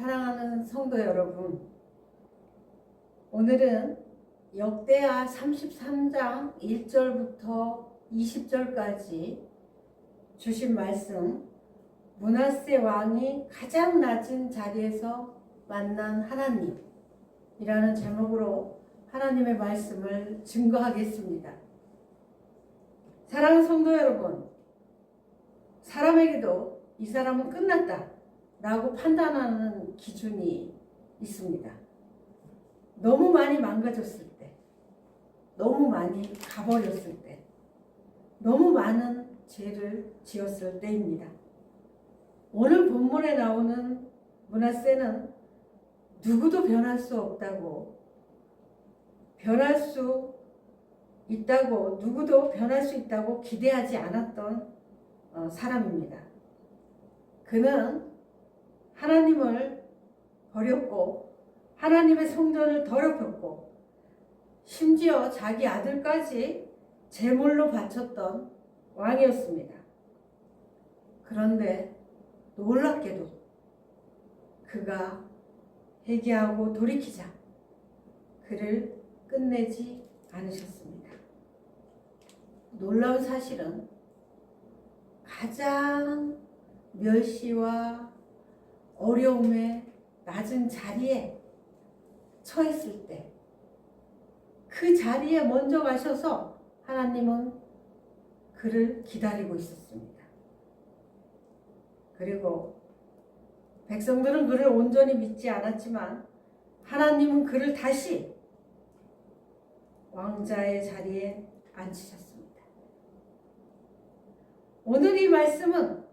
사랑하는 성도 여러분, 오늘은 역대하 33장 1절부터 20절까지 주신 말씀, 므낫세 왕이 가장 낮은 자리에서 만난 하나님이라는 제목으로 하나님의 말씀을 증거하겠습니다. 사랑하는 성도 여러분, 사람에게도 이 사람은 끝났다 라고 판단하는 기준이 있습니다. 너무 많이 망가졌을 때, 너무 많이 가버렸을 때, 너무 많은 죄를 지었을 때입니다. 오늘 본문에 나오는 므낫세는 누구도 변할 수 없다고, 변할 수 있다고, 누구도 변할 수 있다고 기대하지 않았던 사람입니다. 그는 하나님을 버렸고 하나님의 성전을 더럽혔고 심지어 자기 아들까지 제물로 바쳤던 왕이었습니다. 그런데 놀랍게도 그가 회개하고 돌이키자 그를 끝내지 않으셨습니다. 놀라운 사실은 가장 멸시와 어려움의 낮은 자리에 처했을 때 그 자리에 먼저 가셔서 하나님은 그를 기다리고 있었습니다. 그리고 백성들은 그를 온전히 믿지 않았지만 하나님은 그를 다시 왕자의 자리에 앉히셨습니다. 오늘 이 말씀은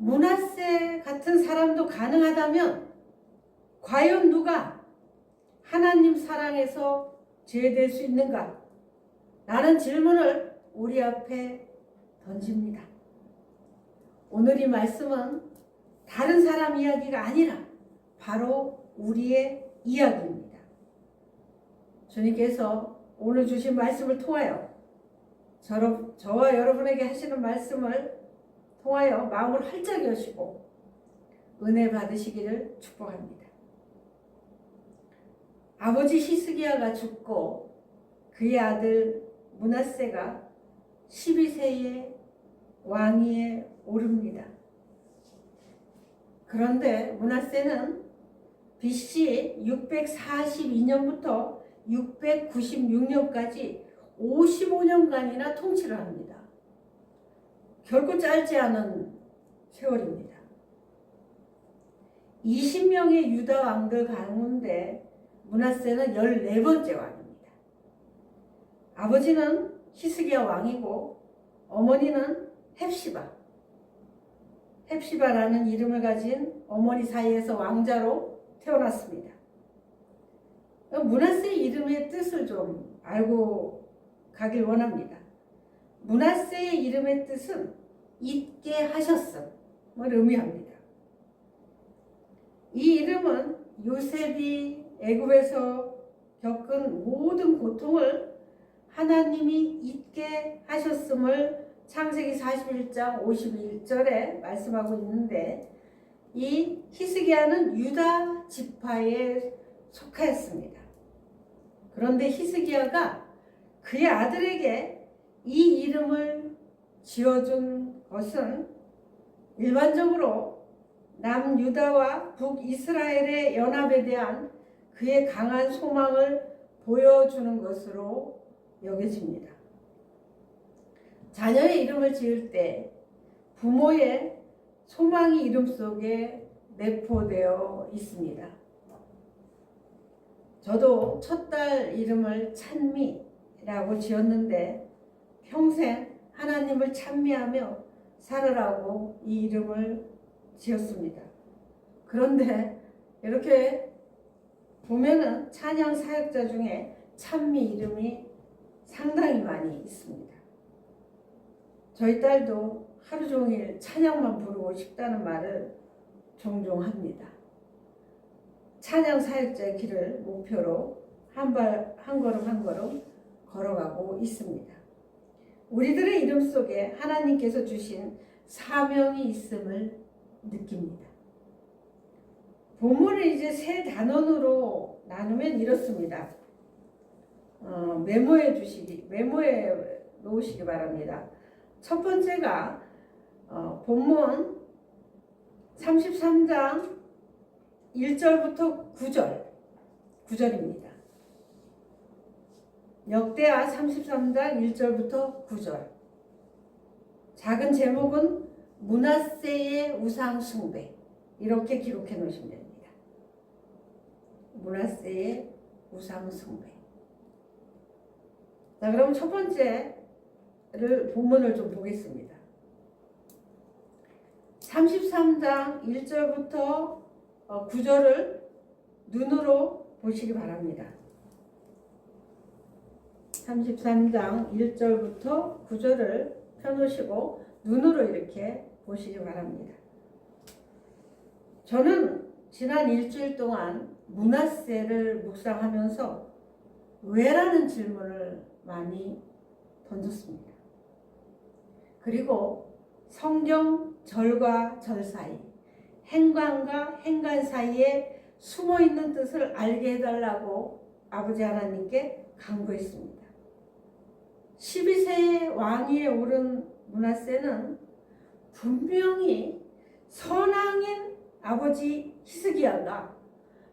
므낫세 같은 사람도 가능하다면 과연 누가 하나님 사랑에서 제외될 수 있는가? 라는 질문을 우리 앞에 던집니다. 오늘 이 말씀은 다른 사람 이야기가 아니라 바로 우리의 이야기입니다. 주님께서 오늘 주신 말씀을 통하여 저와 여러분에게 하시는 말씀을 통하여 마음을 활짝 여시고 은혜 받으시기를 축복합니다. 아버지 히스기야가 죽고 그의 아들 므낫세가 12세의 왕위에 오릅니다. 그런데 므낫세는 BC 642년부터 696년까지 55년간이나 통치를 합니다. 결코 짧지 않은 세월입니다. 20명의 유다 왕들 가운데 므낫세는 14번째 왕입니다. 아버지는 히스기야 왕이고 어머니는 헵시바라는 이름을 가진 어머니 사이에서 왕자로 태어났습니다. 므낫세의 이름의 뜻을 좀 알고 가길 원합니다. 므낫세의 이름의 뜻은 잊게 하셨음을 의미합니다. 이 이름은 요셉이 애굽에서 겪은 모든 고통을 하나님이 잊게 하셨음을 창세기 41장 51절에 말씀하고 있는데 이 히스기야는 유다 지파에 속하였습니다. 그런데 히스기야가 그의 아들에게 이 이름을 지어준 것은 일반적으로 남유다와 북이스라엘의 연합에 대한 그의 강한 소망을 보여주는 것으로 여겨집니다. 자녀의 이름을 지을 때 부모의 소망이 이름 속에 내포되어 있습니다. 저도 첫 딸 이름을 찬미라고 지었는데 평생 하나님을 찬미하며 살으라고 이 이름을 지었습니다. 그런데 이렇게 보면은 찬양 사역자 중에 찬미 이름이 상당히 많이 있습니다. 저희 딸도 하루 종일 찬양만 부르고 싶다는 말을 종종 합니다. 찬양 사역자의 길을 목표로 한 걸음 한 걸음 걸어가고 있습니다. 우리들의 이름 속에 하나님께서 주신 사명이 있음을 느낍니다. 본문을 이제 세 단원으로 나누면 이렇습니다. 메모에 놓으시기 바랍니다. 첫 번째가 본문 33장 1절부터 9절입니다. 역대하 33장 1절부터 9절. 작은 제목은 므낫세의 우상 숭배, 이렇게 기록해 놓으시면 됩니다. 므낫세의 우상 숭배. 자, 그럼 첫 번째를 본문을 좀 보겠습니다. 33장 1절부터 9절을 눈으로 보시기 바랍니다. 33장 1절부터 9절을 펴놓으시고 눈으로 이렇게 보시기 바랍니다. 저는 지난 일주일 동안 므낫세를 묵상하면서 왜라는 질문을 많이 던졌습니다. 그리고 성경 절과 절 사이, 행관과 행간 사이에 숨어있는 뜻을 알게 해달라고 아버지 하나님께 간구했습니다. 12세의 왕위에 오른 므낫세는 분명히 선왕인 아버지 히스기야가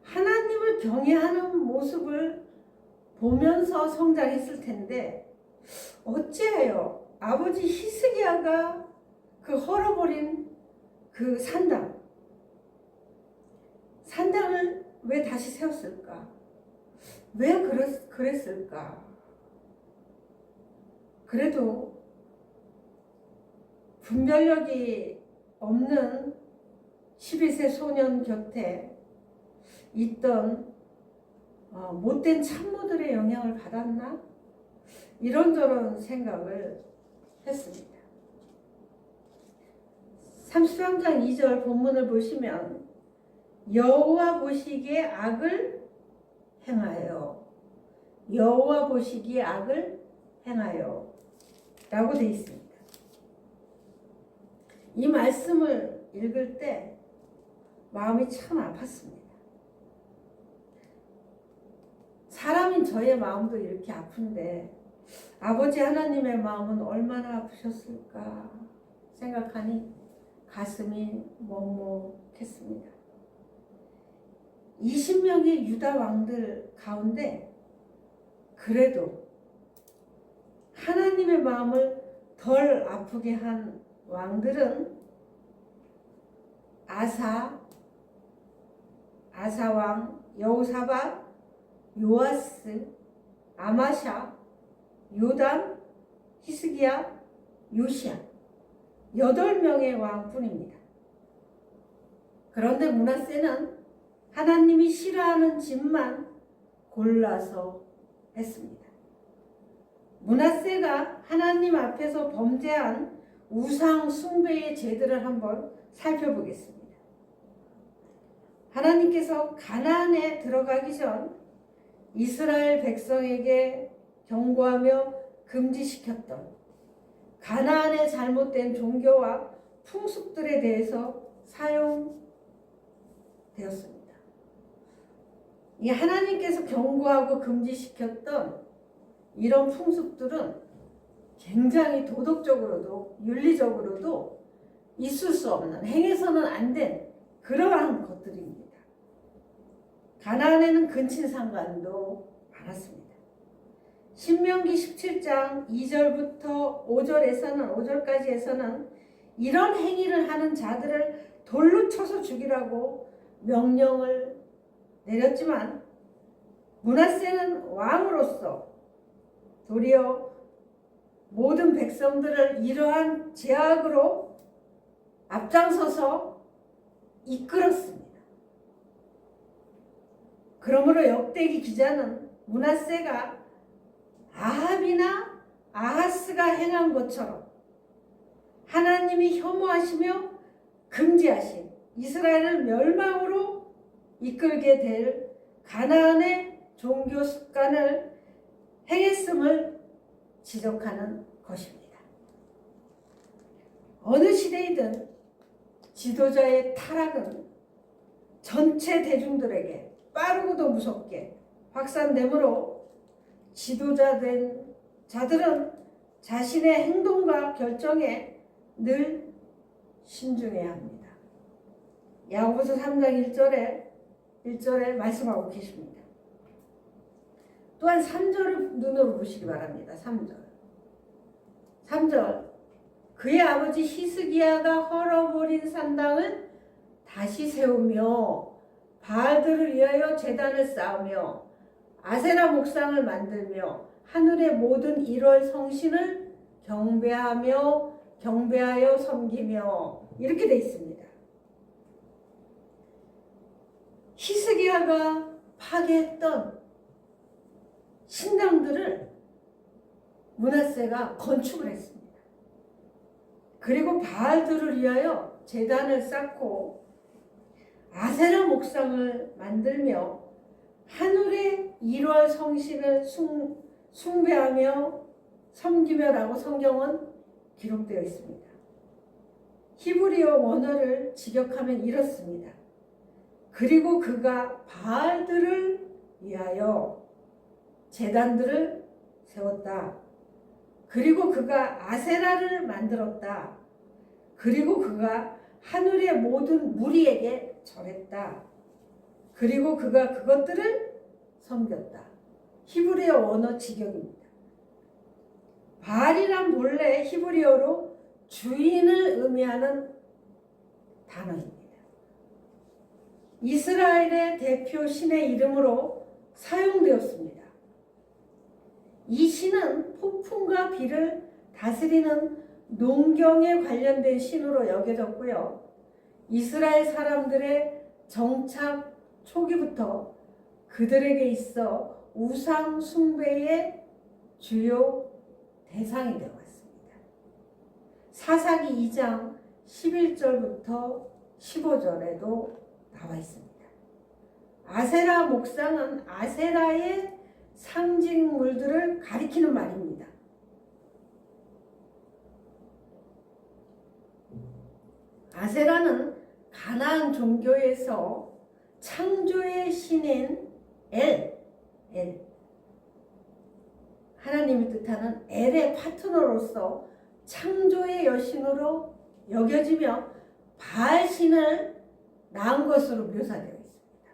하나님을 경외하는 모습을 보면서 성장했을 텐데 어찌하여 아버지 히스기야가 그 헐어버린 그 산당을 왜 다시 세웠을까? 왜 그랬을까? 그래도 분별력이 없는 12세 소년 곁에 있던 못된 참모들의 영향을 받았나? 이런저런 생각을 했습니다. 33장 2절 본문을 보시면 여호와 보시기에 악을 행하여, 여호와 보시기에 악을 행하여 라고 되어 있습니다. 이 말씀을 읽을 때 마음이 참 아팠습니다. 사람인 저의 마음도 이렇게 아픈데 아버지 하나님의 마음은 얼마나 아프셨을까 생각하니 가슴이 먹먹했습니다. 20명의 유다 왕들 가운데 그래도 하나님의 마음을 덜 아프게 한 왕들은 아사왕, 여호사밧, 요아스, 아마샤, 요담, 히스기야, 요시야 8명의 왕뿐입니다. 그런데 므낫세는 하나님이 싫어하는 짓만 골라서 했습니다. 므낫세가 하나님 앞에서 범죄한 우상 숭배의 죄들을 한번 살펴보겠습니다. 하나님께서 가나안에 들어가기 전 이스라엘 백성에게 경고하며 금지시켰던 가나안의 잘못된 종교와 풍습들에 대해서 사용되었습니다. 이 하나님께서 경고하고 금지시켰던 이런 풍습들은 굉장히 도덕적으로도 윤리적으로도 있을 수 없는, 행해서는 안 된 그러한 것들입니다. 가나안에는 근친상간도 많았습니다. 신명기 17장 2절부터 5절까지에서는 이런 행위를 하는 자들을 돌로 쳐서 죽이라고 명령을 내렸지만 므낫세는 왕으로서 도리어 모든 백성들을 이러한 제약으로 앞장서서 이끌었습니다. 그러므로 역대기 기자는 므낫세가 아합이나 아하스가 행한 것처럼 하나님이 혐오하시며 금지하신 이스라엘을 멸망으로 이끌게 될 가나안의 종교 습관을 행했음을 지적하는 것입니다. 어느 시대이든 지도자의 타락은 전체 대중들에게 빠르고도 무섭게 확산되므로 지도자 된 자들은 자신의 행동과 결정에 늘 신중해야 합니다. 야고보서 3장 1절에 말씀하고 계십니다. 또한 3절을 눈으로 보시기 바랍니다. 3절 그의 아버지 히스기야가 헐어버린 산당을 다시 세우며 바알들을 위하여 제단을 쌓으며 아세라 목상을 만들며 하늘의 모든 1월 성신을 경배하여 섬기며 이렇게 되어 있습니다. 히스기야가 파괴했던 신당들을 므낫세가 건축을 했습니다. 그리고 바알들을 위하여 제단을 쌓고 아세라 목상을 만들며 하늘의 1월 성신을 숭배하며 섬기며라고 성경은 기록되어 있습니다. 히브리어 원어를 직역하면 이렇습니다. 그리고 그가 바알들을 위하여 제단들을 세웠다. 그리고 그가 아세라를 만들었다. 그리고 그가 하늘의 모든 무리에게 절했다. 그리고 그가 그것들을 섬겼다. 히브리어 원어 직역입니다. 바알이란 본래 히브리어로 주인을 의미하는 단어입니다. 이스라엘의 대표 신의 이름으로 사용되었습니다. 이 신은 폭풍과 비를 다스리는 농경에 관련된 신으로 여겨졌고요. 이스라엘 사람들의 정착 초기부터 그들에게 있어 우상 숭배의 주요 대상이 되어 왔습니다. 사사기 2장 11절부터 15절에도 나와 있습니다. 아세라 목상은 아세라의 상징물들을 가리키는 말입니다. 아세라는 가나안 종교에서 창조의 신인 엘, 하나님이 뜻하는 엘의 파트너로서 창조의 여신으로 여겨지며 바알 신을 낳은 것으로 묘사되어 있습니다.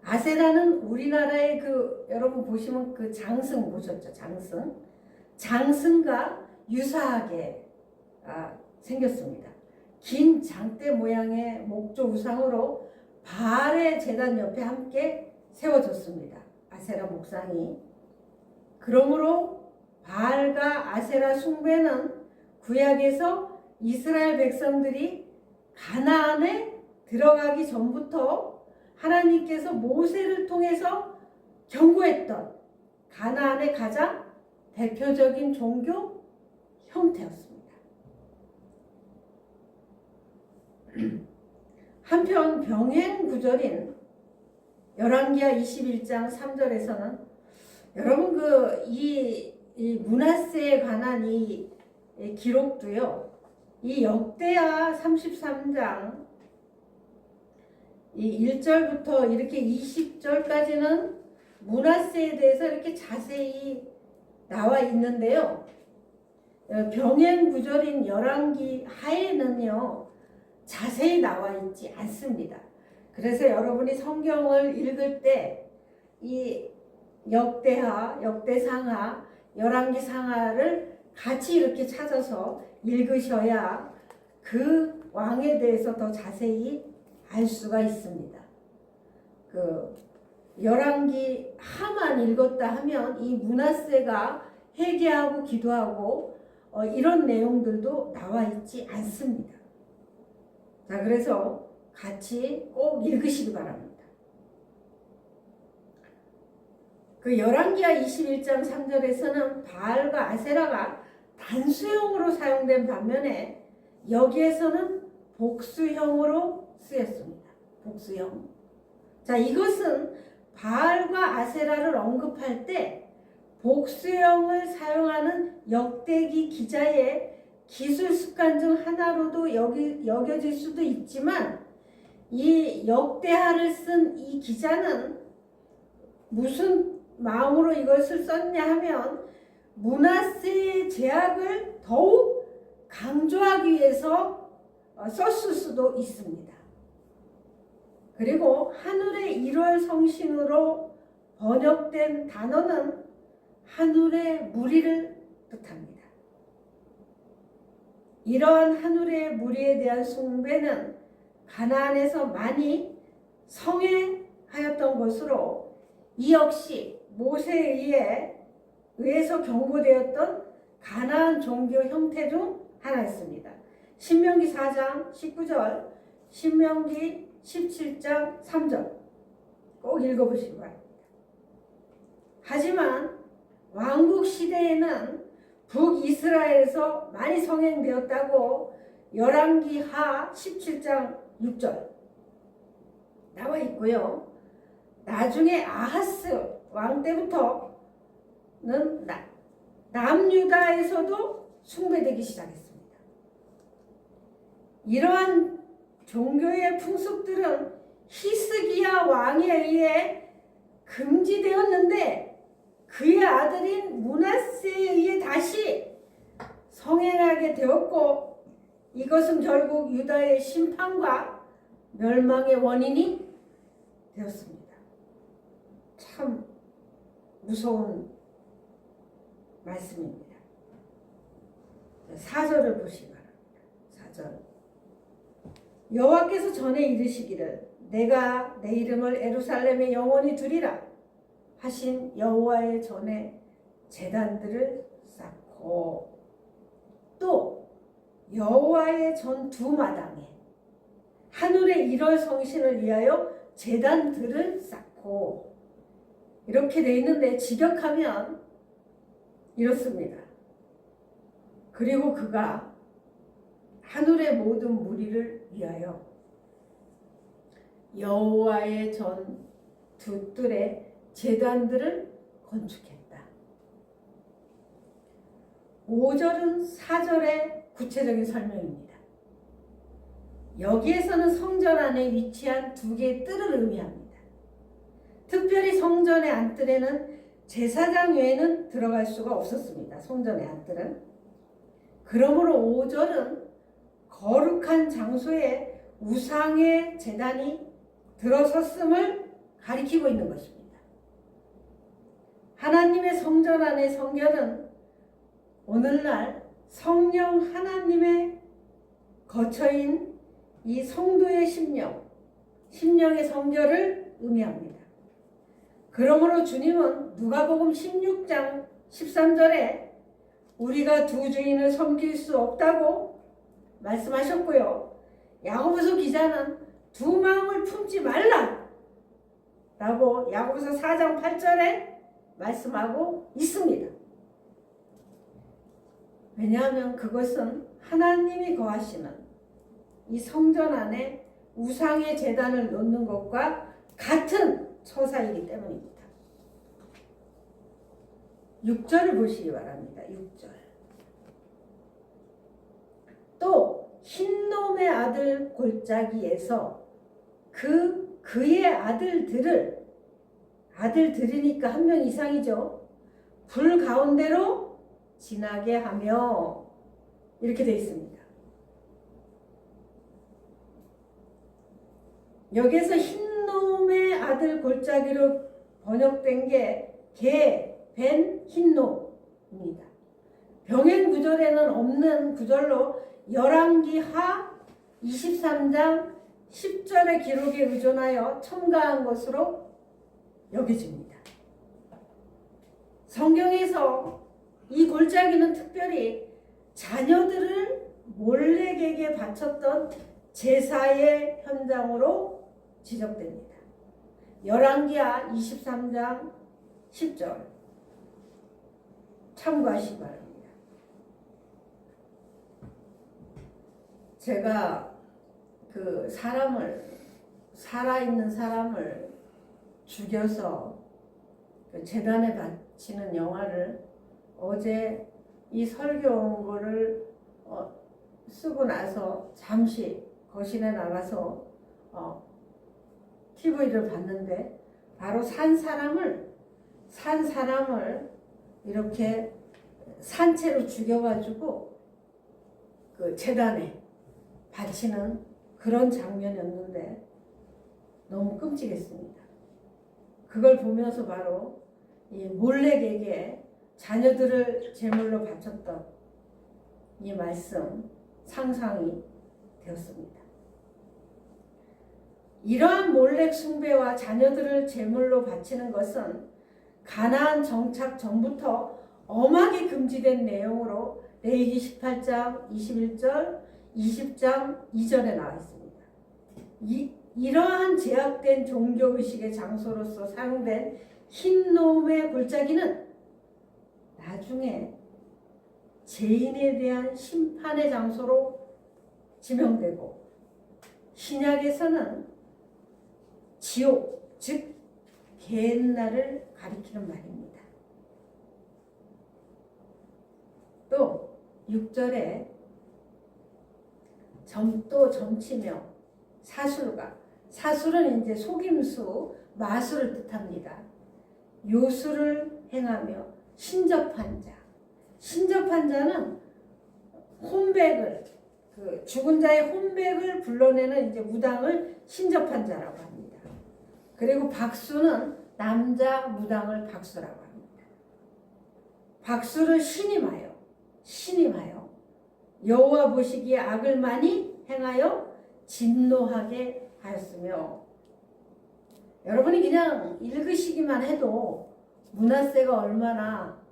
아세라는 우리나라의 여러분 보시면 그 장승 보셨죠? 장승과 유사하게 생겼습니다. 긴 장대 모양의 목조 우상으로 바알의 제단 옆에 함께 세워졌습니다. 아세라 목상이. 그러므로 바알과 아세라 숭배는 구약에서 이스라엘 백성들이 가나안에 들어가기 전부터 하나님께서 모세를 통해서 경고했던 가나안의 가장 대표적인 종교 형태였습니다. 한편 병행 구절인 열왕기하 21장 3절에서는 여러분 이 므낫세에 관한 이 기록도요. 이 역대하 33장 이 1절부터 이렇게 20절까지는 므낫세에 대해서 이렇게 자세히 나와 있는데요. 병행 구절인 열왕기 하에는요. 자세히 나와 있지 않습니다. 그래서 여러분이 성경을 읽을 때 이 역대하, 역대상하, 열왕기상하를 같이 이렇게 찾아서 읽으셔야 그 왕에 대해서 더 자세히 알 수가 있습니다. 열왕기 하만 읽었다 하면 이 므낫세가 회개하고 기도하고 이런 내용들도 나와 있지 않습니다. 자, 그래서 같이 꼭 읽으시기 바랍니다. 열왕기하 21장 3절에서는 바알과 아세라가 단수형으로 사용된 반면에 여기에서는 복수형으로 쓰였습니다. 복수형. 자, 이것은 바알과 아세라를 언급할 때 복수형을 사용하는 역대기 기자의 기술 습관 중 하나로도 여겨질 수도 있지만 이 역대하를 쓴 이 기자는 무슨 마음으로 이것을 썼냐 하면 므낫세의 죄악을 더욱 강조하기 위해서 썼을 수도 있습니다. 그리고 하늘의 1월 성신으로 번역된 단어는 하늘의 무리를 뜻합니다. 이러한 하늘의 무리에 대한 숭배는 가나안에서 많이 성행하였던 것으로 이 역시 모세에 의해서 경고되었던 가나안 종교 형태 중 하나였습니다. 신명기 4장 19절, 신명기 17장 3절 꼭 읽어보시기 바랍니다. 하지만 왕국 시대에는 북이스라엘에서 많이 성행되었다고 열왕기하 17장 6절 나와 있고요. 나중에 아하스 왕 때부터는 남유다에서도 숭배되기 시작했습니다. 이러한 종교의 풍습들은 히스기야 왕에 의해 금지되었는데 그의 아들인 므낫세에 의해 다시 성행하게 되었고 이것은 결국 유다의 심판과 멸망의 원인이 되었습니다. 참 무서운 말씀입니다. 4절을 보시기 바랍니다. 4절 여호와께서 전에 이르시기를 내가 내 이름을 예루살렘에 영원히 두리라 하신 여호와의 전에 제단들을 쌓고 또 여호와의 전 두 마당에 하늘의 1월 성신을 위하여 제단들을 쌓고 이렇게 돼 있는데 직역하면 이렇습니다. 그리고 그가 하늘의 모든 무리를 위하여 여호와의 전 두 뜰에 제단들을 건축했다. 5절은 4절의 구체적인 설명입니다. 여기에서는 성전 안에 위치한 두 개의 뜰을 의미합니다. 특별히 성전의 안뜰에는 제사장 외에는 들어갈 수가 없었습니다. 성전의 안뜰은. 그러므로 5절은 거룩한 장소에 우상의 제단이 들어섰음을 가리키고 있는 것입니다. 하나님의 성전 안의 성결은 오늘날 성령 하나님의 거처인 이 성도의 심령의 성결을 의미합니다. 그러므로 주님은 누가복음 16장 13절에 우리가 두 주인을 섬길 수 없다고 말씀하셨고요. 야고보서 기자는 두 마음을 품지 말라 라고 야고보서 4장 8절에 말씀하고 있습니다. 왜냐하면 그것은 하나님이 거하시는 이 성전 안에 우상의 제단을 놓는 것과 같은 처사이기 때문입니다. 6절을 보시기 바랍니다. 6절. 또 흰놈의 아들 골짜기에서 그의 아들들이니까 한 명 이상이죠. 불 가운데로 지나게 하며 이렇게 되어 있습니다. 여기에서 흰놈의 아들 골짜기로 번역된 게 벤 흰놈입니다. 병행 구절에는 없는 구절로 열왕기하 23장 10절의 기록에 의존하여 첨가한 것으로 여겨집니다. 성경에서 이 골짜기는 특별히 자녀들을 몰렉에게 바쳤던 제사의 현장으로 지적됩니다. 열왕기하 23장 10절 참고하시기 바랍니다. 제가 그 살아있는 사람을 죽여서 그 제단에 바치는 영화를 어제 이 설교 온 거를 쓰고 나서 잠시 거실에 나가서 TV를 봤는데 바로 산 사람을 이렇게 산채로 죽여가지고 그 재단에 바치는 그런 장면이었는데 너무 끔찍했습니다. 그걸 보면서 바로 이 몰렉에게 자녀들을 제물로 바쳤던 이 말씀 상상이 되었습니다. 이러한 몰렉 숭배와 자녀들을 제물로 바치는 것은 가나안 정착 전부터 엄하게 금지된 내용으로 레위기 18장 21절, 20장 2절에 나와 있습니다. 이러한 제약된 종교의식의 장소로서 사용된 흰놈의 골짜기는 나중에 죄인에 대한 심판의 장소로 지명되고 신약에서는 지옥, 즉 겟날을 가리키는 말입니다. 또 6절에 점치며 사술은 이제 속임수, 마술을 뜻합니다. 요술을 행하며 신접한 자는 혼백을 죽은 자의 혼백을 불러내는 이제 무당을 신접한 자라고 합니다. 그리고 박수는 남자 무당을 박수라고 합니다. 박수를 신임하여 여호와 보시기에 악을 많이 행하여 진노하게 하였으며, 여러분이 그냥 읽으시기만 해도 므낫세가 얼마나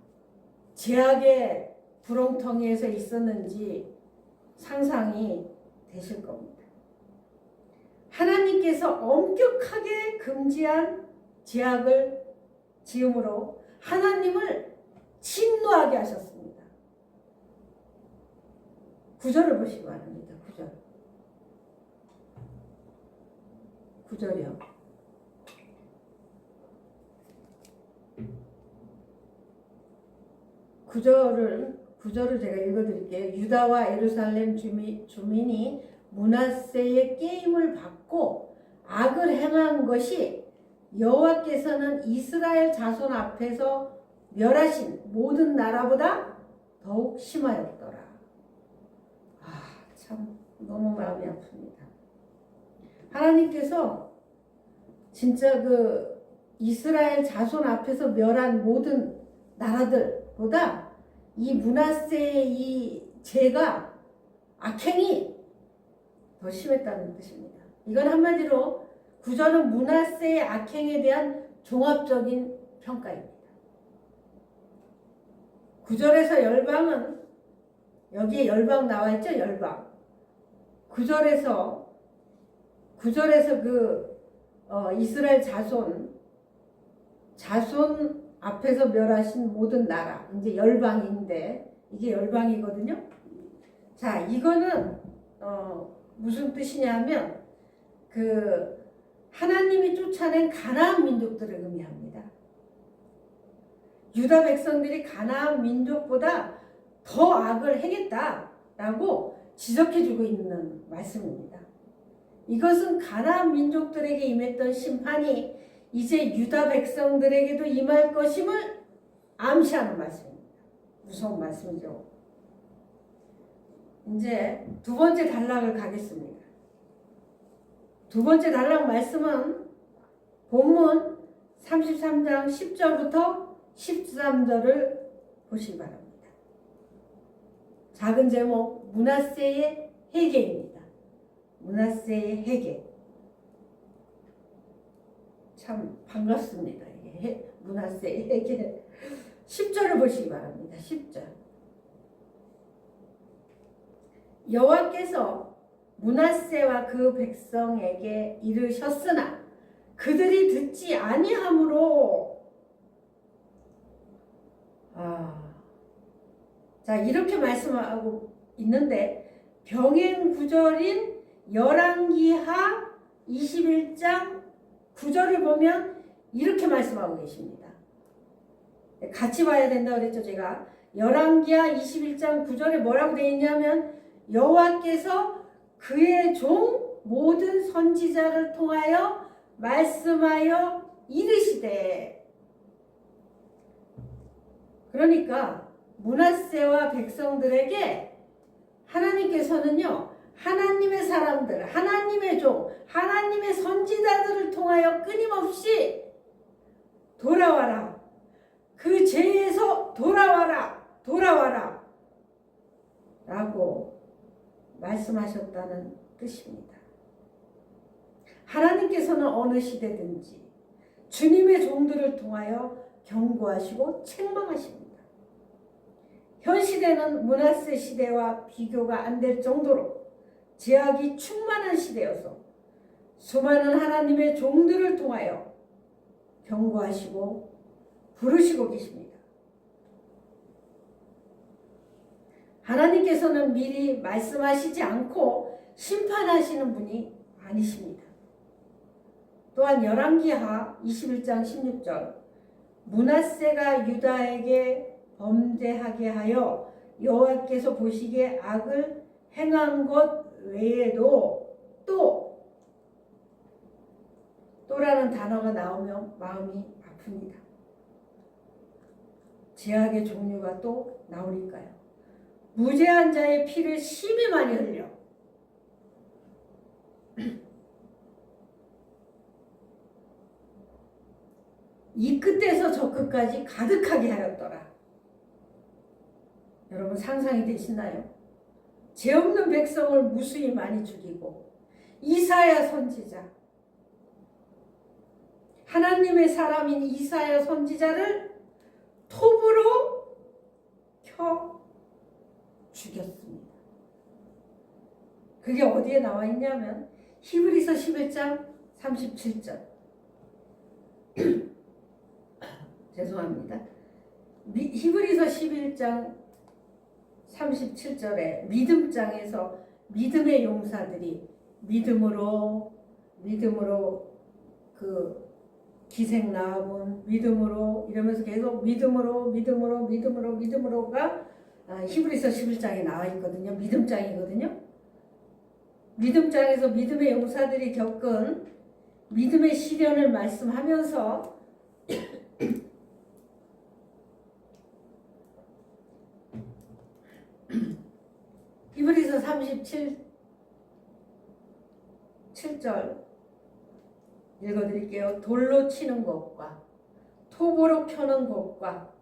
죄악의 구렁텅이에서 있었는지 상상이 되실 겁니다. 하나님께서 엄격하게 금지한 죄악을 지음으로 하나님을 진노하게 하셨습니다. 9절을 보시기 바랍니다. 9절이요. 9절을 제가 읽어드릴게요. 유다와 예루살렘 주민이 므낫세의 게임을 받고 악을 행한 것이 여호와께서는 이스라엘 자손 앞에서 멸하신 모든 나라보다 더욱 심하였더라. 참 너무 마음이 아픕니다. 하나님께서 진짜 그 이스라엘 자손 앞에서 멸한 모든 나라들보다 이 므낫세의 이 죄가, 악행이 더 심했다는 뜻입니다. 이건 한마디로 9절은 므낫세의 악행에 대한 종합적인 평가입니다. 9절에서 열방은, 여기에 열방 나와 있죠? 열방. 9절에서 이스라엘 자손 앞에서 멸하신 모든 나라, 이제 열방인데 이게 열방이거든요. 자, 이거는 무슨 뜻이냐면 하나님이 쫓아낸 가나안 민족들을 의미합니다. 유다 백성들이 가나안 민족보다 더 악을 행했다라고 지적해주고 있는 말씀입니다. 이것은 가나안 민족들에게 임했던 심판이 이제 유다 백성들에게도 임할 것임을 암시하는 말씀입니다. 무서운 말씀이죠. 이제 두 번째 단락을 가겠습니다. 두 번째 단락 말씀은 본문 33장 10절부터 13절을 보시기 바랍니다. 작은 제목, 므낫세의 회개입니다. 므낫세의 회개. 참 반갑습니다. 이게 므낫세의 회개. 10절을 보시기 바랍니다. 10절. 여호와께서 므낫세와 그 백성에게 이르셨으나 그들이 듣지 아니하므로. 자, 이렇게 말씀하고 있는데 병행 구절인 열왕기하 21장 9절을 보면 이렇게 말씀하고 계십니다. 같이 봐야 된다고 그랬죠. 제가 열왕기하 21장 9절에 뭐라고 되어 있냐면 여호와께서 그의 종 모든 선지자를 통하여 말씀하여 이르시되. 그러니까 므낫세와 백성들에게 하나님께서는요, 하나님의 사람들, 하나님의 종, 하나님의 선지자들을 통하여 끊임없이 돌아와라, 그 죄에서 돌아와라 라고 말씀하셨다는 뜻입니다. 하나님께서는 어느 시대든지 주님의 종들을 통하여 경고하시고 책망하십니다. 현 시대는 므낫세 시대와 비교가 안 될 정도로 죄악이 충만한 시대여서 수많은 하나님의 종들을 통하여 경고하시고 부르시고 계십니다. 하나님께서는 미리 말씀하시지 않고 심판하시는 분이 아니십니다. 또한 열왕기하 21장 16절, 므낫세가 유다에게 범죄하게 하여 여호와께서 보시기에 악을 행한 것 외에도 또라는 단어가 나오면 마음이 아픕니다. 죄악의 종류가 또 나오니까요. 무죄한 자의 피를 심히 많이 흘려 이 끝에서 저 끝까지 가득하게 하였더라. 여러분 상상이 되시나요? 죄 없는 백성을 무수히 많이 죽이고 이사야 선지자, 하나님의 사람인 이사야 선지자를 톱으로 켜 죽였습니다. 그게 어디에 나와 있냐면 히브리서 11장 37절. 죄송합니다. 히브리서 11장 37절에 믿음장에서 믿음의 용사들이 믿음으로 그 기생 나아본 믿음으로 이러면서 계속 믿음으로가 히브리서 11장에 나와 있거든요. 믿음장이거든요. 믿음장에서 믿음의 용사들이 겪은 믿음의 시련을 말씀하면서 히브리서 37절 읽어드릴게요. 돌로 치는 것과 톱으로 켜는 것과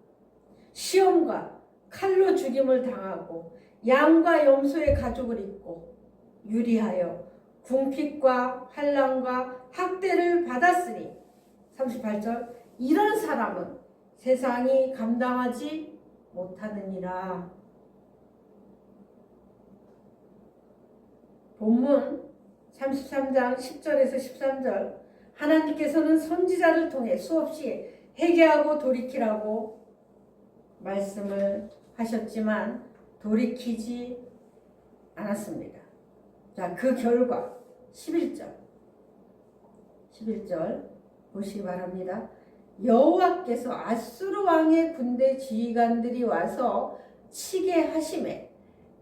시험과 칼로 죽임을 당하고 양과 염소의 가죽을 입고 유리하여 궁핍과 환난과 학대를 받았으니 38절 이런 사람은 세상이 감당하지 못하느니라. 본문 33장 10절에서 13절 하나님께서는 선지자를 통해 수없이 회개하고 돌이키라고 말씀을 하셨지만 돌이키지 않았습니다. 자, 그 결과 11절 보시기 바랍니다. 여호와께서 아수르 왕의 군대 지휘관들이 와서 치게 하심에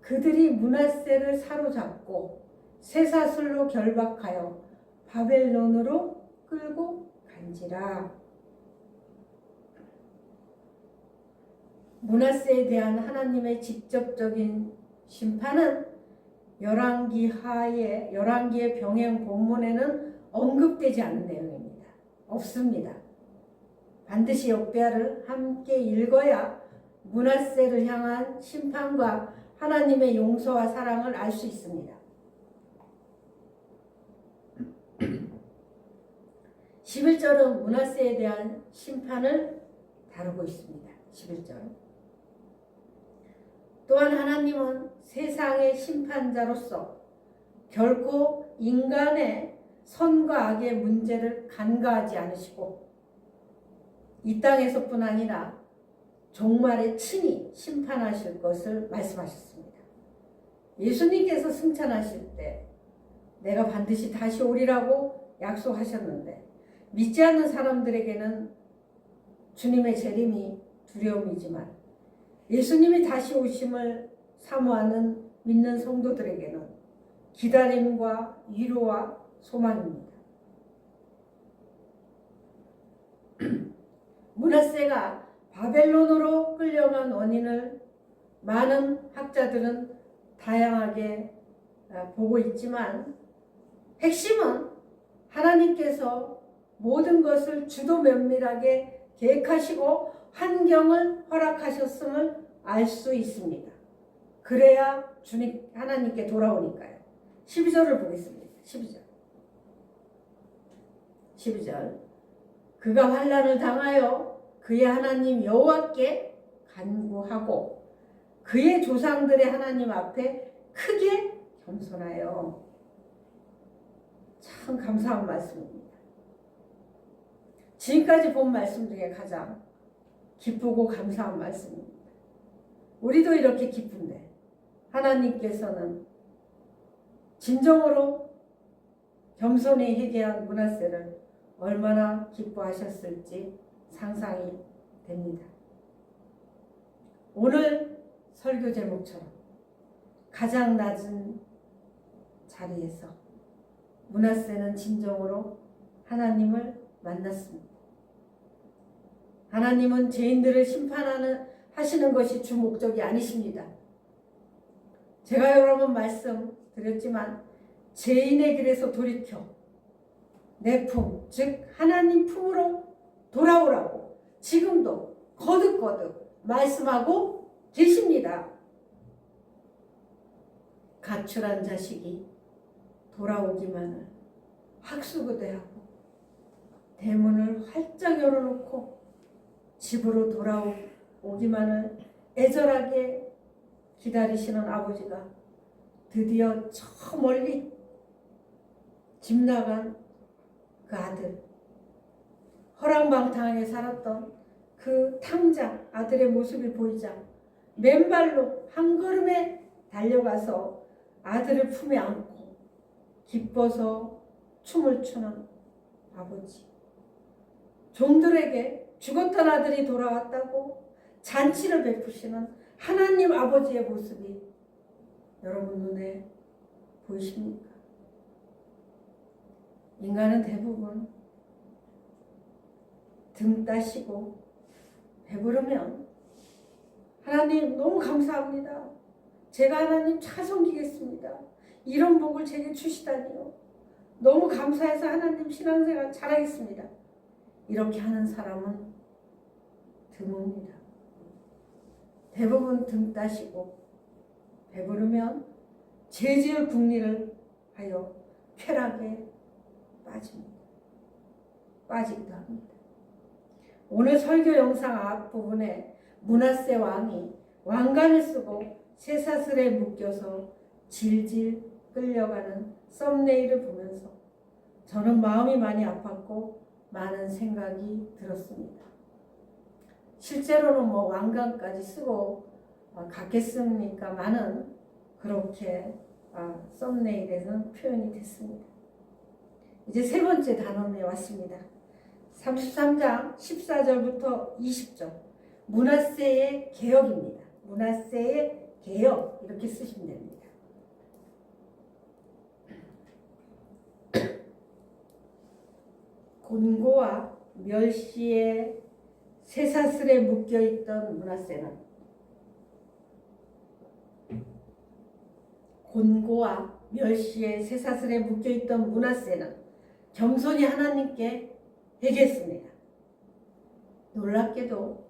그들이 므낫세를 사로잡고 쇠사슬로 결박하여 바벨론으로 끌고 간지라. 므낫세에 대한 하나님의 직접적인 심판은 열왕기의 병행 본문에는 언급되지 않은 내용입니다. 없습니다. 반드시 역대하를 함께 읽어야 므낫세를 향한 심판과 하나님의 용서와 사랑을 알 수 있습니다. 11절은 므낫세에 대한 심판을 다루고 있습니다. 11절. 또한 하나님은 세상의 심판자로서 결코 인간의 선과 악의 문제를 간과하지 않으시고 이 땅에서뿐 아니라 종말에 친히 심판하실 것을 말씀하셨습니다. 예수님께서 승천하실 때 내가 반드시 다시 오리라고 약속하셨는데 믿지 않는 사람들에게는 주님의 재림이 두려움이지만 예수님이 다시 오심을 사모하는 믿는 성도들에게는 기다림과 위로와 소망입니다. 므낫세가 바벨론으로 끌려간 원인을 많은 학자들은 다양하게 보고 있지만 핵심은 하나님께서 모든 것을 주도 면밀하게 계획하시고 환경을 허락하셨음을 알 수 있습니다. 그래야 주님 하나님께 돌아오니까요. 12절을 보겠습니다. 12절 그가 환난을 당하여 그의 하나님 여호와께 간구하고 그의 조상들의 하나님 앞에 크게 겸손하여. 참 감사한 말씀입니다. 지금까지 본 말씀 중에 가장 기쁘고 감사한 말씀입니다. 우리도 이렇게 기쁜데 하나님께서는 진정으로 겸손히 회개한 므낫세를 얼마나 기뻐하셨을지 상상이 됩니다. 오늘 설교 제목처럼 가장 낮은 자리에서 므낫세는 진정으로 하나님을 만났습니다. 하나님은 죄인들을 심판하시는 것이 주 목적이 아니십니다. 제가 여러 번 말씀드렸지만 죄인의 길에서 돌이켜 내 품, 즉 하나님 품으로 돌아오라고 지금도 거듭거듭 말씀하고 계십니다. 가출한 자식이 돌아오기만을 학수고대하고 대문을 활짝 열어놓고 집으로 돌아오기만을 애절하게 기다리시는 아버지가 드디어 저 멀리 집 나간 그 아들, 허랑방탕하게 살았던 그 탕자 아들의 모습이 보이자 맨발로 한 걸음에 달려가서 아들을 품에 안고 기뻐서 춤을 추는 아버지, 종들에게 죽었던 아들이 돌아왔다고 잔치를 베푸시는 하나님 아버지의 모습이 여러분 눈에 보이십니까? 인간은 대부분 등 따시고 배부르면 하나님 너무 감사합니다. 제가 하나님 잘 섬기겠습니다. 이런 복을 제게 주시다니요. 너무 감사해서 하나님 신앙생활 잘하겠습니다. 이렇게 하는 사람은 드뭅니다. 대부분 등 따시고 배부르면 죄지을 국리를 하여 쾌락에 빠지기도 합니다. 오늘 설교 영상 앞부분에 므낫세 왕이 왕관을 쓰고 쇠사슬에 묶여서 질질 끌려가는 썸네일을 보면서 저는 마음이 많이 아팠고 많은 생각이 들었습니다. 실제로는 왕관까지 쓰고 갔겠습니까마는 그렇게 썸네일에는 표현이 됐습니다. 이제 세 번째 단원에 왔습니다. 33장 14절부터 20절 므낫세의 개혁입니다. 므낫세의 개혁 이렇게 쓰시면 됩니다. 곤고와 멸시의 쇠사슬에 묶여있던 므낫세는 곤고와 멸시의 쇠사슬에 묶여있던 므낫세는 겸손히 하나님께 회개했습니다. 놀랍게도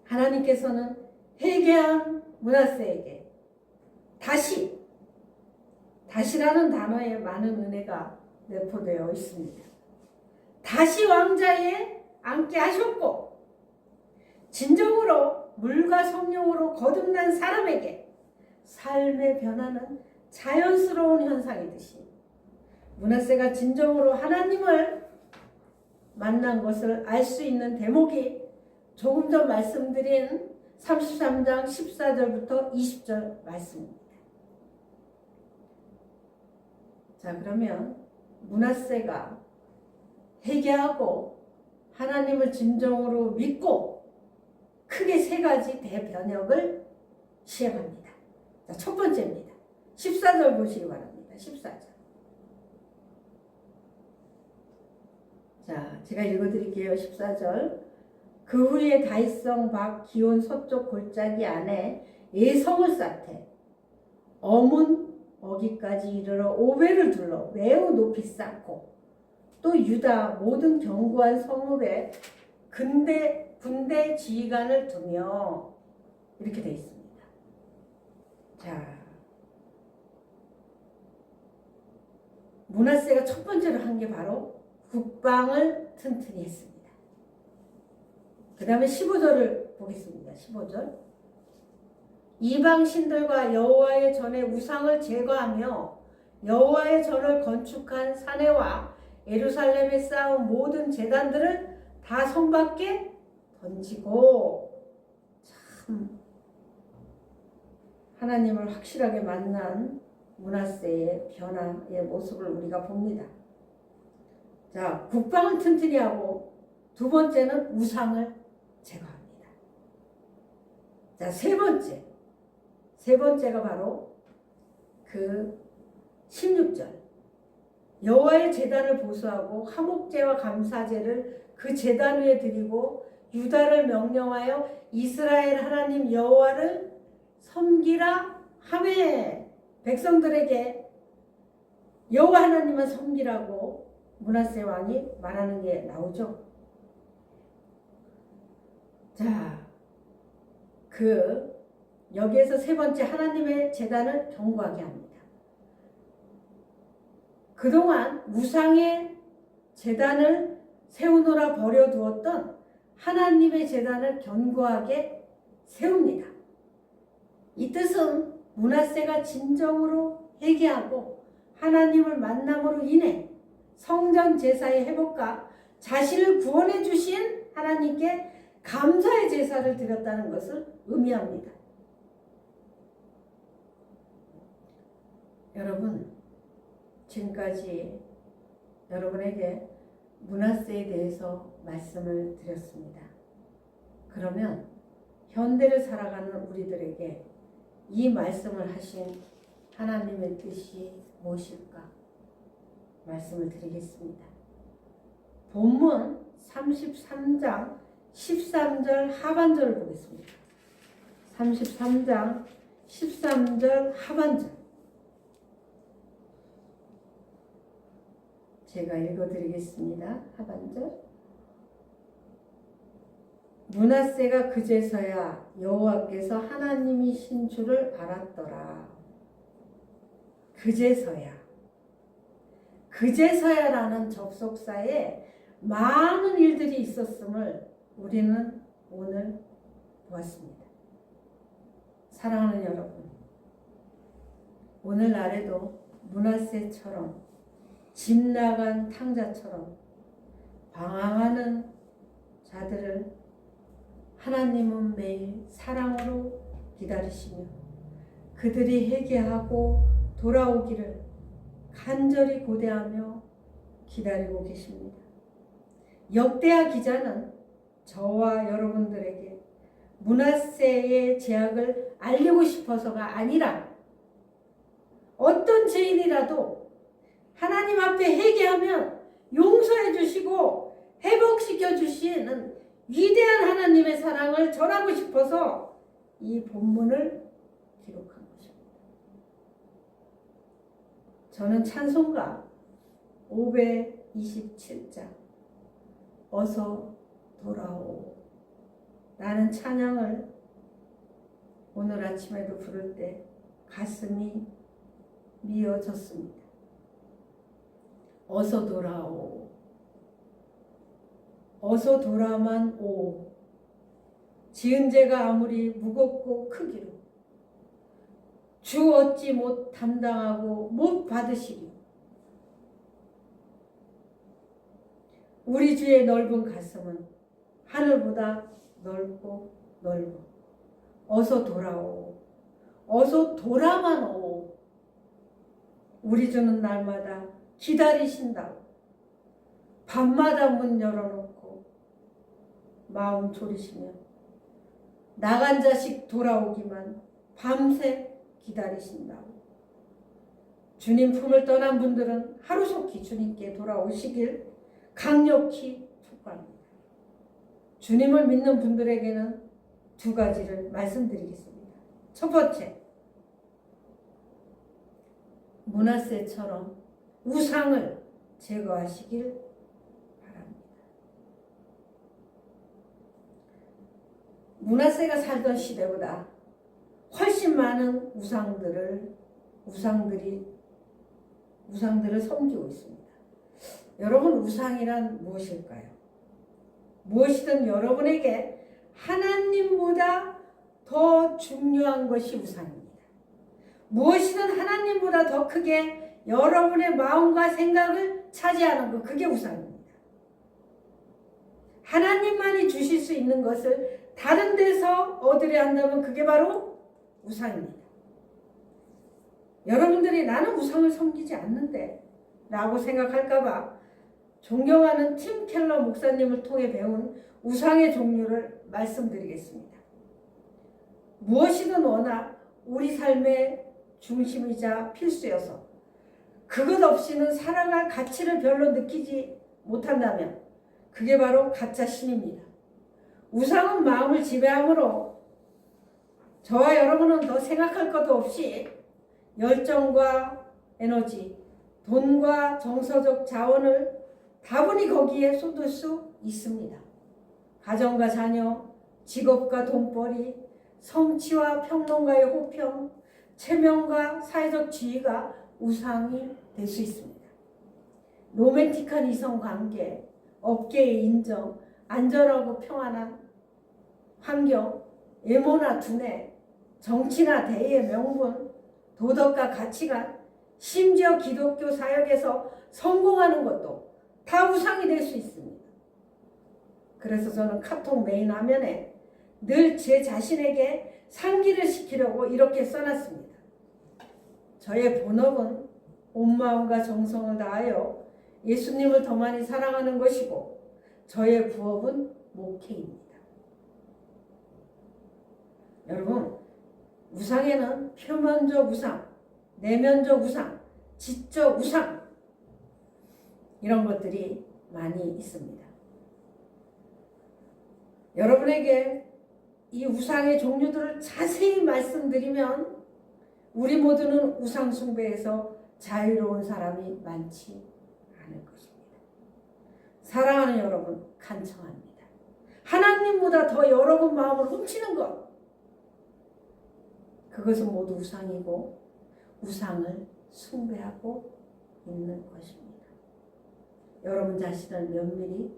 하나님께서는 회개한 므낫세에게 다시라는 단어에 많은 은혜가 내포되어 있습니다. 다시 왕자에 앉게 하셨고 진정으로 물과 성령으로 거듭난 사람에게 삶의 변화는 자연스러운 현상이듯이 므낫세가 진정으로 하나님을 만난 것을 알 수 있는 대목이 조금 전 말씀드린 33장 14절부터 20절 말씀입니다. 자, 그러면 므낫세가 회개하고 하나님을 진정으로 믿고 크게 세 가지 대변혁을 시행합니다. 자, 첫 번째입니다. 14절 보시기 바랍니다. 14절. 자, 제가 읽어드릴게요. 14절. 그 후에 다윗성 밖 기온 서쪽 골짜기 안에 예성을 쌓되 어문 어기까지 이르러 오벨을 둘러 매우 높이 쌓고 또 유다 모든 견고한 성읍에 군대 지휘관을 두며 이렇게 되어 있습니다. 자, 므낫세가 첫 번째로 한 게 바로 국방을 튼튼히 했습니다. 그 다음에 15절을 보겠습니다. 15절. 이방 신들과 여호와의 전에 우상을 제거하며 여호와의 전을 건축한 사내와 예루살렘에 쌓은 모든 제단들을 다 손밖에 던지고, 참 하나님을 확실하게 만난 므낫세의 변화의 모습을 우리가 봅니다. 자, 국방을 튼튼히 하고 두 번째는 우상을 제거합니다. 자, 세 번째가 바로 그 16절. 여호와의 제단을 보수하고 화목제와 감사제를 그 제단 위에 드리고 유다를 명령하여 이스라엘 하나님 여호와를 섬기라 하매, 백성들에게 여호와 하나님만 섬기라고 므낫세 왕이 말하는 게 나오죠. 자, 여기에서 세 번째, 하나님의 제단을 견고하게 합니다. 그동안 우상의 제단을 세우느라 버려두었던 하나님의 제단을 견고하게 세웁니다. 이 뜻은 므낫세가 진정으로 회개하고 하나님을 만남으로 인해 성전 제사의 회복과 자신을 구원해 주신 하나님께 감사의 제사를 드렸다는 것을 의미합니다. 여러분, 지금까지 여러분에게 므낫세에 대해서 말씀을 드렸습니다. 그러면 현대를 살아가는 우리들에게 이 말씀을 하신 하나님의 뜻이 무엇일까? 말씀을 드리겠습니다. 본문 33장 13절 하반절을 보겠습니다. 33장 13절 하반절. 제가 읽어드리겠습니다. 하반절. 므낫세가 그제서야 여호와께서 하나님이신 줄을 알았더라. 그제서야라는 접속사에 많은 일들이 있었음을 우리는 오늘 보았습니다. 사랑하는 여러분, 오늘날에도 므낫세처럼 집 나간 탕자처럼 방황하는 자들을 하나님은 매일 사랑으로 기다리시며 그들이 회개하고 돌아오기를 간절히 고대하며 기다리고 계십니다. 역대하 기자는 저와 여러분들에게 므낫세의 죄악을 알리고 싶어서가 아니라 어떤 죄인이라도 하나님 앞에 회개하면 용서해 주시고 회복시켜 주시는 위대한 하나님의 사랑을 전하고 싶어서 이 본문을 기록한 것입니다. 저는 찬송가 527장 어서 돌아오 라는 찬양을 오늘 아침에도 부를 때 가슴이 미어졌습니다. 어서 돌아오, 어서 돌아만 오. 지은 죄가 아무리 무겁고 크기로 주 어찌 못 담당하고 못 받으시리. 우리 주의 넓은 가슴은 하늘보다 넓고 넓어. 어서 돌아오, 어서 돌아만 오. 우리 주는 날마다 기다리신다고 밤마다 문 열어놓고 마음 졸이시며 나간 자식 돌아오기만 밤새 기다리신다고 주님 품을 떠난 분들은 하루속히 주님께 돌아오시길 강력히 촉구합니다. 주님을 믿는 분들에게는 두 가지를 말씀드리겠습니다. 첫 번째, 므낫세처럼 우상을 제거하시길 바랍니다. 므낫세가 살던 시대보다 훨씬 많은 우상들을 섬기고 있습니다. 여러분, 우상이란 무엇일까요? 무엇이든 여러분에게 하나님보다 더 중요한 것이 우상입니다. 무엇이든 하나님보다 더 크게 여러분의 마음과 생각을 차지하는 것, 그게 우상입니다. 하나님만이 주실 수 있는 것을 다른 데서 얻으려 한다면 그게 바로 우상입니다. 여러분들이 나는 우상을 섬기지 않는데 라고 생각할까봐 존경하는 팀 켈러 목사님을 통해 배운 우상의 종류를 말씀드리겠습니다. 무엇이든 워낙 우리 삶의 중심이자 필수여서 그것 없이는 살아갈 가치를 별로 느끼지 못한다면 그게 바로 가짜 신입니다. 우상은 마음을 지배하므로 저와 여러분은 더 생각할 것도 없이 열정과 에너지, 돈과 정서적 자원을 다분히 거기에 쏟을 수 있습니다. 가정과 자녀, 직업과 돈벌이, 성취와 평론가의 호평, 체면과 사회적 지위가 우상이 될 수 있습니다. 로맨틱한 이성관계, 업계의 인정, 안전하고 평안한 환경, 외모나 두뇌, 정치나 대의 명분, 도덕과 가치관, 심지어 기독교 사역에서 성공하는 것도 다 우상이 될 수 있습니다. 그래서 저는 카톡 메인 화면에 늘 제 자신에게 상기를 시키려고 이렇게 써놨습니다. 저의 본업은 온 마음과 정성을 다하여 예수님을 더 많이 사랑하는 것이고 저의 부업은 목회입니다. 여러분, 우상에는 표면적 우상, 내면적 우상, 지적 우상 이런 것들이 많이 있습니다. 여러분에게 이 우상의 종류들을 자세히 말씀드리면 우리 모두는 우상 숭배에서 자유로운 사람이 많지 않을 것입니다. 사랑하는 여러분, 간청합니다. 하나님보다 더 여러분 마음을 훔치는 것, 그것은 모두 우상이고 우상을 숭배하고 있는 것입니다. 여러분 자신을 면밀히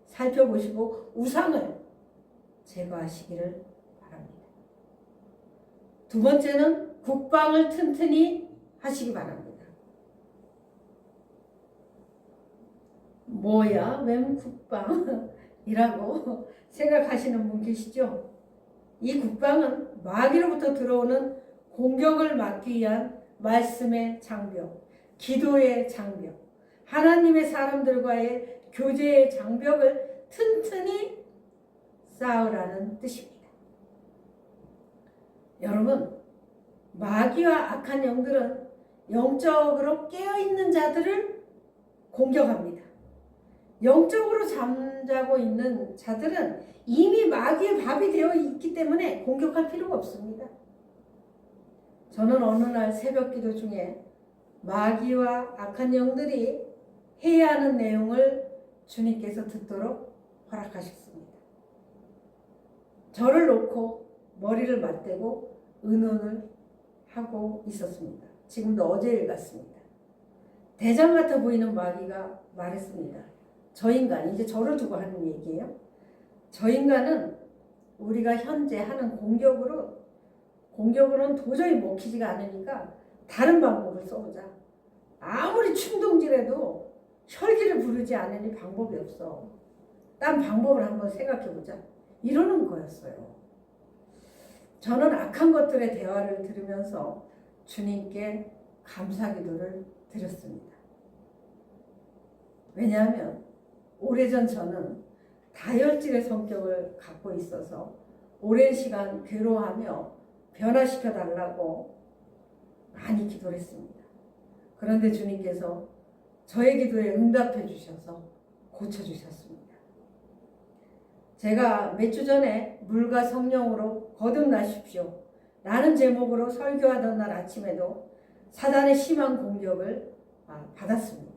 살펴보시고 우상을 제거하시기를 바랍니다. 두 번째는 국방을 튼튼히 하시기 바랍니다. 뭐야, 웬 국방이라고 생각하시는 분 계시죠? 이 국방은 마귀로부터 들어오는 공격을 막기 위한 말씀의 장벽, 기도의 장벽, 하나님의 사람들과의 교제의 장벽을 튼튼히 쌓으라는 뜻입니다. 여러분, 마귀와 악한 영들은 영적으로 깨어있는 자들을 공격합니다. 영적으로 잠자고 있는 자들은 이미 마귀의 밥이 되어 있기 때문에 공격할 필요가 없습니다. 저는 어느 날 새벽 기도 중에 마귀와 악한 영들이 해야 하는 내용을 주님께서 듣도록 허락하셨습니다. 저를 놓고 머리를 맞대고 의논을 하고 있었습니다. 지금도 어제 일 같습니다. 대장 같아 보이는 마귀가 말했습니다. 저 인간, 이제 저를 두고 하는 얘기예요. 저 인간은 우리가 현재 하는 공격으로는 도저히 먹히지가 않으니까 다른 방법을 써보자. 아무리 충동질해도 혈기를 부르지 않으니 방법이 없어. 딴 방법을 한번 생각해보자. 이러는 거였어요. 저는 악한 것들의 대화를 들으면서 주님께 감사기도를 드렸습니다. 왜냐하면 오래전 저는 다혈질의 성격을 갖고 있어서 오랜 시간 괴로워하며 변화시켜 달라고 많이 기도를 했습니다. 그런데 주님께서 저의 기도에 응답해 주셔서 고쳐주셨습니다. 제가 몇 주 전에 물과 성령으로 거듭나십시오 라는 제목으로 설교하던 날 아침에도 사단의 심한 공격을 받았습니다.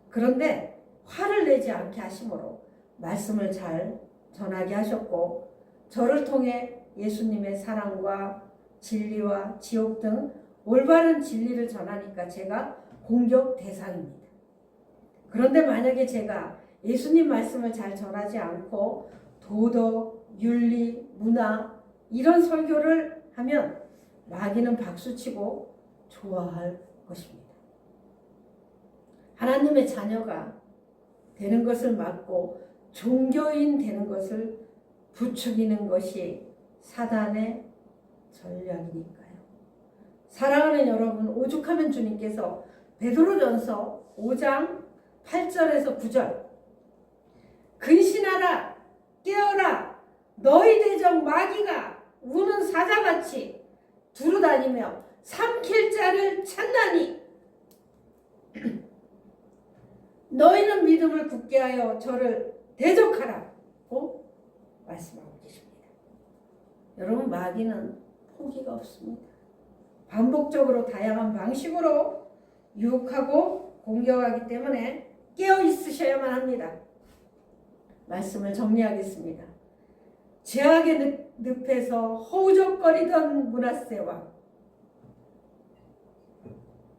그런데 화를 내지 않게 하심으로 말씀을 잘 전하게 하셨고, 저를 통해 예수님의 사랑과 진리와 지옥 등 올바른 진리를 전하니까 제가 공격 대상입니다. 그런데 만약에 제가 예수님 말씀을 잘 전하지 않고 도덕, 윤리, 문화 이런 설교를 하면 마귀는 박수치고 좋아할 것입니다. 하나님의 자녀가 되는 것을 막고 종교인 되는 것을 부추기는 것이 사단의 전략이니까요. 사랑하는 여러분, 오죽하면 주님께서 베드로전서 5장 8절에서 9절 근신하라 깨어라 너희 대적 마귀가 우는 사자같이 두루다니며 삼킬 자를 찾나니 너희는 믿음을 굳게 하여 저를 대적하라고 말씀하고 계십니다. 여러분, 마귀는 포기가 없습니다. 반복적으로 다양한 방식으로 유혹하고 공격하기 때문에 깨어 있으셔야만 합니다. 말씀을 정리하겠습니다. 죄악의 늪에서 허우적거리던 므낫세 왕,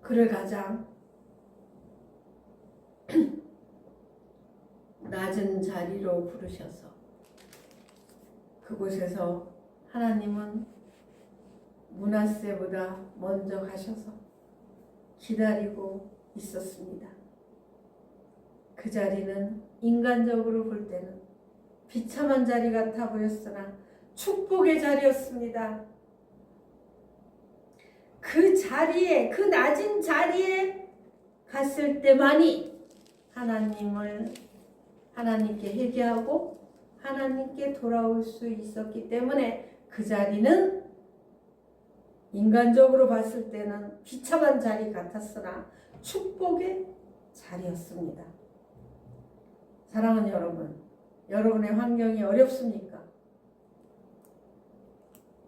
그를 가장 낮은 자리로 부르셔서 그곳에서 하나님은 므낫세보다 먼저 가셔서 기다리고 있었습니다. 그 자리는 인간적으로 볼 때는 비참한 자리 같아 보였으나 축복의 자리였습니다. 그 자리에, 그 낮은 자리에 갔을 때만이 하나님께 회개하고 하나님께 돌아올 수 있었기 때문에 그 자리는 인간적으로 봤을 때는 비참한 자리 같았으나 축복의 자리였습니다. 사랑하는 여러분, 여러분의 환경이 어렵습니까?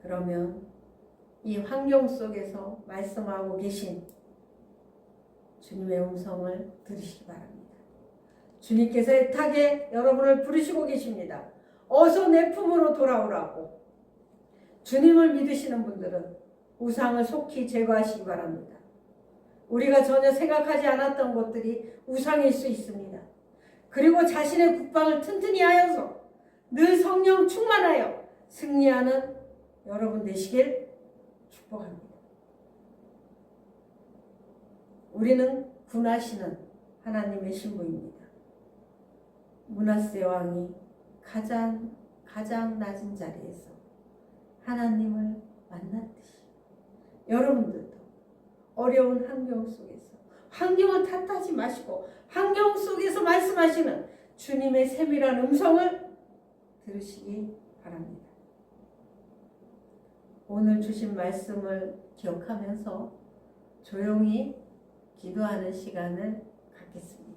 그러면 이 환경 속에서 말씀하고 계신 주님의 음성을 들으시기 바랍니다. 주님께서 애타게 여러분을 부르시고 계십니다. 어서 내 품으로 돌아오라고. 주님을 믿으시는 분들은 우상을 속히 제거하시기 바랍니다. 우리가 전혀 생각하지 않았던 것들이 우상일 수 있습니다. 그리고 자신의 국방을 튼튼히 하여서 늘 성령 충만하여 승리하는 여러분 되시길 축복합니다. 우리는 군하시는 하나님의 신부입니다. 므낫세 왕이 가장 낮은 자리에서 하나님을 만났듯이 여러분들도 어려운 환경 속에서 환경을 탓하지 마시고 환경 속에서 말씀하시는 주님의 세밀한 음성을 들으시기 바랍니다. 오늘 주신 말씀을 기억하면서 조용히 기도하는 시간을 갖겠습니다.